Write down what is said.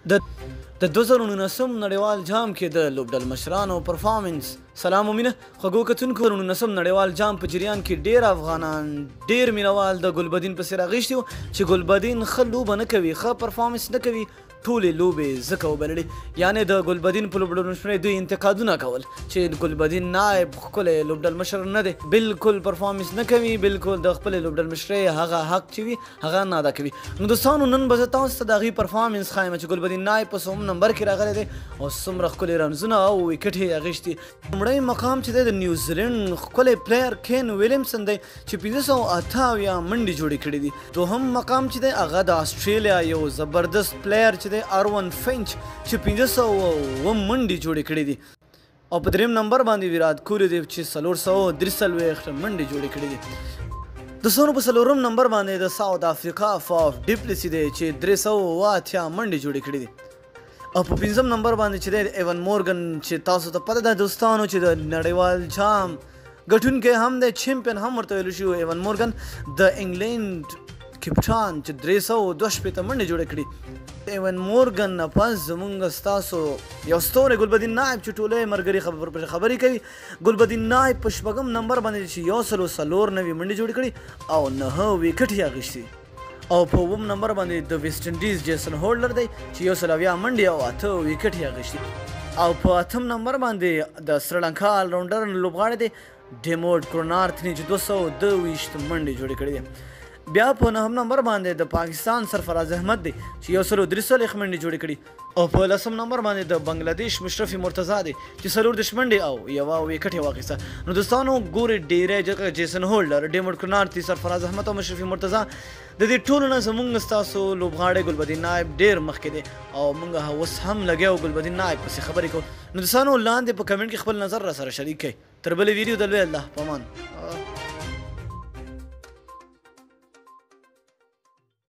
د 2019 نړیوال جام کې د لوبډل مشرانو پرفارمنس سلام ومینه خوږو کتونکو 2019 نړیوال جام په جریان کې ډیر افغانان ډیر مینوال د ګلبدین په سر اغشتي چې ګلبدین ښه لوبه نه کوي ښه پرفارمنس نه کوي ټولې لوبې ځکه وبللې یعنی د ګلبدین په لوبډل مشرۍ دوی انتقادونه کول چې ګلبدین نایب ښکلی لوبډل مشر نه دی بالکل پرفارمنس نه کوي بالکل د خپلې لوبډل مشرۍ هغه حق چې وي هغه نه ادا کوي نو دوستانو نن به زه تاسو ته د هغې پرفارمنس ښایم چې ګلبدین نایب په څوم نمبر کې راغلی دی او څومره ښکلي رنزونه او ویکټ یې اخیستي لومړی مقام چې دی د نیوزیلینډ ښکلی پلیر کین ویلیمسن دی چې 578 منډې جوړې کړي دي دوهم مقام چې دی هغه د آسټرالیا یو زبردست پلیر چې آرون فینچ چې 500 منډې جوړې کړې دي او په دریم نمبر باندې ویرات کوهلي دی چې 443 منډې جوړې کړې دي دوستانو په څلورم نمبر باندې د ساوث افریقا فاف ډیپلیسي دی چې 380 منډې جوړې کړې دي او په پنځم نمبر باندې چې دی ایون مورګن چې تاسو ته پته ده دوستانو چې د نړیوال جام ګټونکی هم دی چیمپئن هم ورته ویلی شو ایون مورګن د انګلینډ کپټان چې 362 منډې جوړې کړي ایون مورګن نه پس زمونږ ستاسو یو ستوری ګلبدین نایب چې ټولی ملګري خبرې کوي ګلبدین نایب په شپږم نمبر باندې چې 194 منډې جوړې کړي او 9 ویکټ یې اخیستي او په اووم نمبر باندې د ویسټ انډیز جیسن هولډر دی چې 180 منډې او 8 ویکټ یې اخیستي او په اتم نمبر باندې د سریلانکا آلراونډر لوبغاړی دی ډیموډ کرونارتني چې 222 منډې جوړې کړي دي بیا په نهم نمبر باندې د پاکستان سرفراز احمد دی چې 143 منډې جوړې کړي او په لسم نمبر باندې د بنگلادیش مشرفي مرتضی دی چې 40 منډې او یوه ویکټ یې واخیسته نو دوستانو ګورې ډیری جیسن هولډر ډیموډ کرونارتي سرفراز احمد او مشرفي مرتضی د دې ټولو نه زموږ ستاسو لوبغاړی ګلبدین نایب ډیر مخکې دی او موږ اوس هم لګیا وو ګلبدین نایب پسې خبرې کوو نو دوستانو لاندې په کمنټ کې خپل نظر را سره شریک کړئ تر بلې ویډیو د لوی الله په امان